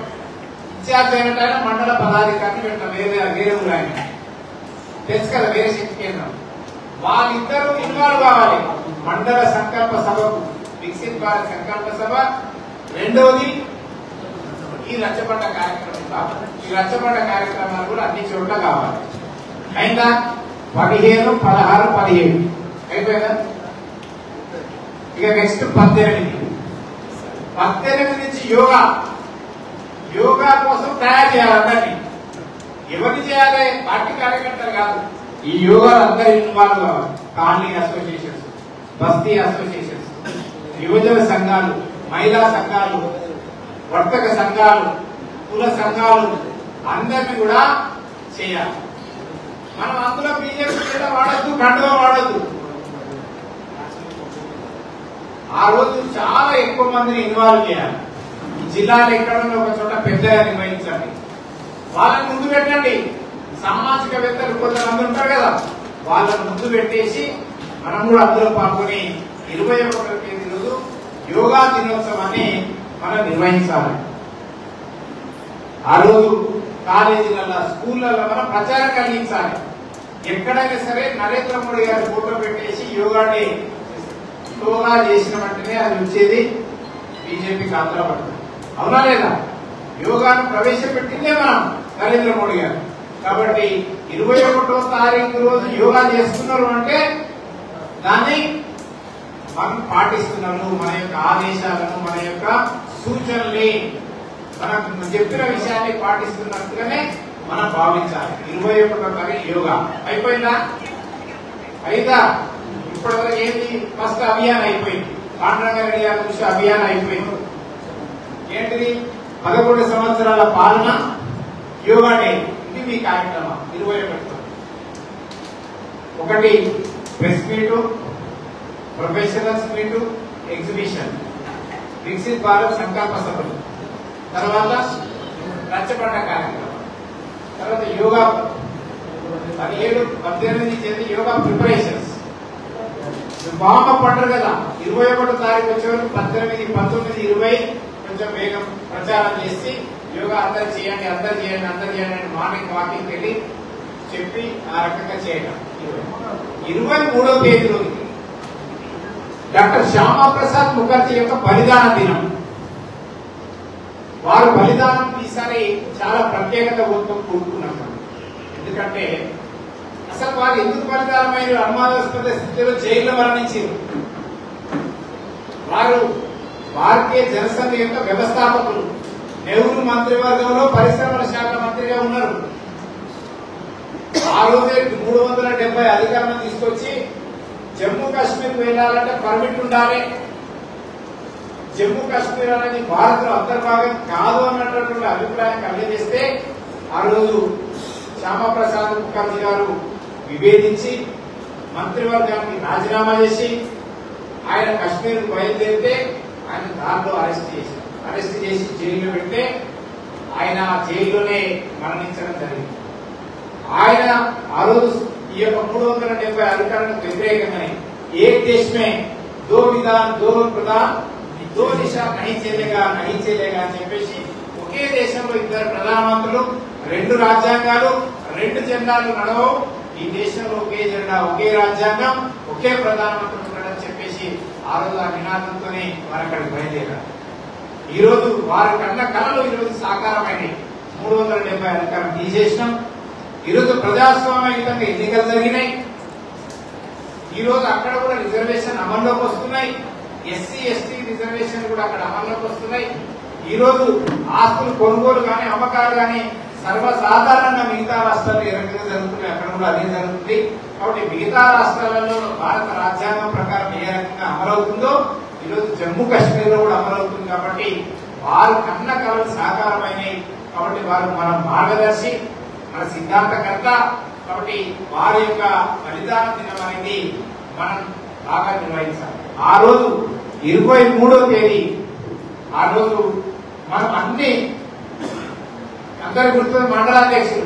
ఇన్ఛార్జ్ అయినట్టు ఆయన మండల పదాధికారిని పెట్టాం. వేరే ఊరు ఆయన తెలుసు కదా, వేరే శక్తి కేంద్రం. వాళ్ళిద్దరూ ఇన్వాల్వ్ కావాలి మండల సంకల్ప సభకు. వికసిత్ భారత్ సంకల్ప సభ. రెండవది ఈ రచ్చబండ కార్యక్రమం. ఈ రచ్చబండ కార్యక్రమాలు కూడా అన్ని చోట్ల కావాలి. అయిందా? 15, 16, 17 అయిపోయిందా? ఇక నెక్స్ట్ 18 నుంచి యోగా కోసం తయారు చేయాలి. అందరినీ ఎవరిని చేయాలి? పార్టీ కార్యకర్తలు కాదు. ఈ యోగా అందరూ ఇన్వాల్వ్ కావాలి. కాలనీ అసోసియేషన్స్, బస్తీ అసోసియేషన్స్, యువజన సంఘాలు, మహిళా సంఘాలు, వర్తక సంఘాలు, కుల సంఘాలు అందరినీ కూడా చేయాలి. మనం అందులో బీజేపీ కూడా వాడద్దు, కండుగా వాడద్దు. ఆ రోజు చాలా ఎక్కువ మందిని ఇన్వాల్వ్ చేయాలి. ఈ జిల్లాలో ఎక్కడన్నా ఒక చోట పెద్దగా నిర్వహించండి. వాళ్ళని ముందు పెట్టండి. సామాజికవేత్తలు కొంతమంది ఉంటారు కదా, వాళ్ళని ముందు పెట్టేసి మనం కూడా అందులో పాల్గొని 21వ తేదీ రోజు యోగా దినోత్సవాన్ని మనం నిర్వహించాలి. ఆ రోజు కాలేజీలలో, స్కూళ్లలో మనం ప్రచారం కలిగించాలి. ఎక్కడైనా సరే నరేంద్ర మోడీ గారి ఫోటో పెట్టేసి యోగా చేసిన వెంటనే అది వచ్చేది బీజేపీ ఖాతాలో పడుతుంది. అవునా లేదా? యోగాను ప్రవేశపెట్టిందే మనం నరేంద్ర మోడీ గారు. కాబట్టి 21వ తారీఖు రోజు యోగా చేస్తున్నారు అంటే దాన్ని మనం పాటిస్తున్నాము. మన యొక్క ఆదేశాలను, మన యొక్క సూచనల్ని, మనకు చెప్పిన విషయాన్ని పాటిస్తున్నట్టుగానే మనం భావించాలి. 21వ తారీఖు యోగా అయిపోయిందా? అయిదా? ఇప్పటివరకు ఏంటి? ఫస్ట్ అభియాన్ అయిపోయింది. పాండురంగారెడ్డి గారి నుంచి అభియాన్ అయిపోయింది. ఏంటిది? 11 సంవత్సరాల పాలన యోగా డే. ఇది మీ కార్యక్రమం. 21. ఒకటి press meet, professionals meet, exhibition, Viksit Bharat సంకల్ప సభలు, తర్వాత రచ్చబండ కార్యక్రమం, తర్వాత యోగా 17, 18 చేతి యోగా ప్రిపరేషన్స్. వామప్ అంటారు కదా, 21వ తారీఖు వచ్చే వరకు 18, 19, 20 కొంచెం వేగం ప్రచారం చేసి యోగా అందరు చేయండి, అందరు చేయండి, అందరు చేయండి అని మార్నింగ్ వాకింగ్ వెళ్ళి చెప్పి ఆ రకంగా చేయడం. 23వ తేదీ రోజు డాక్టర్ శ్యామా ప్రసాద్ ముఖర్జీ యొక్క బలిదాన దినం. వారు బలిదానం ఈసారి చాలా ప్రత్యేకత కూడుకున్నారు. ఎందుకంటే అసలు వారు ఎందుకు బలిదానమైన అనుమానాస్పద స్థితిలో జైల్లో మరణించారు. వారు భారతీయ జనసంఘ యొక్క వ్యవస్థాపకులు. నెహ్రూ మంత్రివర్గంలో పరిశ్రమల శాఖ మంత్రిగా ఉన్నారు. ఆ రోజే 370 అధికారులను తీసుకొచ్చి జమ్మూ కాశ్మీర్ వెళ్ళాలంటే పర్మిట్ ఉండాలి, జమ్మూ కాశ్మీర్ అనేది భారత్ లో అంతర్భాగం కాదు అన్నటువంటి అభిప్రాయం కలిగజేస్తే ఆ రోజు శ్యామప్రసాద్ ముఖర్జీ గారు విభేదించి మంత్రివర్గానికి రాజీనామా చేసి ఆయన కశ్మీర్ బయలుదేరితే ఆయన దారిలో అరెస్ట్ చేసి జైల్లో పెడితే ఆయన జైల్లోనే మరణించడం జరిగింది. ఆయన ఆ రోజు ఈ యొక్క 370 అధికారులకు వ్యతిరేకంగానే ఏక్ దేశ్ మే దో విధాన్ దో ప్రధాన్ దో దిశా నహీ చేలేగా అని చెప్పేసి ఒకే దేశంలో 2 ప్రధానమంత్రులు, 2 రాజ్యాంగాలు, 2 జెండాలు నడవవు, ఈ దేశంలో ఒకే జెండా, ఒకే రాజ్యాంగం, ఒకే ప్రధానమంత్రులు ఉన్నాడని చెప్పేసి ఆ రోజు ఆ నినాదంతోనే వారు అక్కడికి బయలుదేరారు. ఈ రోజు వారి కన్న కళలు ఈ రోజు సాకారమైనవి. 370 అధికారం తీసేసినాం. ఈ రోజు ప్రజాస్వామ్యయుతంగా ఎన్నికలు జరిగినాయి. ఈ రోజు అక్కడ కూడా రిజర్వేషన్ అమల్లోకి వస్తున్నాయి. ఎస్సీ ఎస్టీ రిజర్వేషన్ కూడా అక్కడ అమల్లోకి వస్తున్నాయి. ఈ రోజు ఆస్తులు కొనుగోలు కానీ అమ్మకాలు కానీ సర్వసాధారణంగా మిగతా రాష్ట్రాల్లో ఏ రకంగా జరుగుతున్నాయి అక్కడ కూడా అదే జరుగుతుంది. కాబట్టి మిగతా రాష్ట్రాలలో భారత రాజ్యాంగం ప్రకారం ఏ రకంగా అమలవుతుందో ఈ రోజు జమ్మూ కాశ్మీర్ లో కూడా అమలవుతుంది. కాబట్టి వారు కన్న కళలు సాకారమైనవి. కాబట్టి వారు మన మార్గదర్శి, మన సిద్ధాంతకర్త. కాబట్టి వారి యొక్క బలిదాన దినం అనేది మనం బాగా నిర్వహించాలి. ఆ రోజు 23వ తేదీ ఆ రోజు మనం అందరి గుర్తు మండలాధ్యక్షులు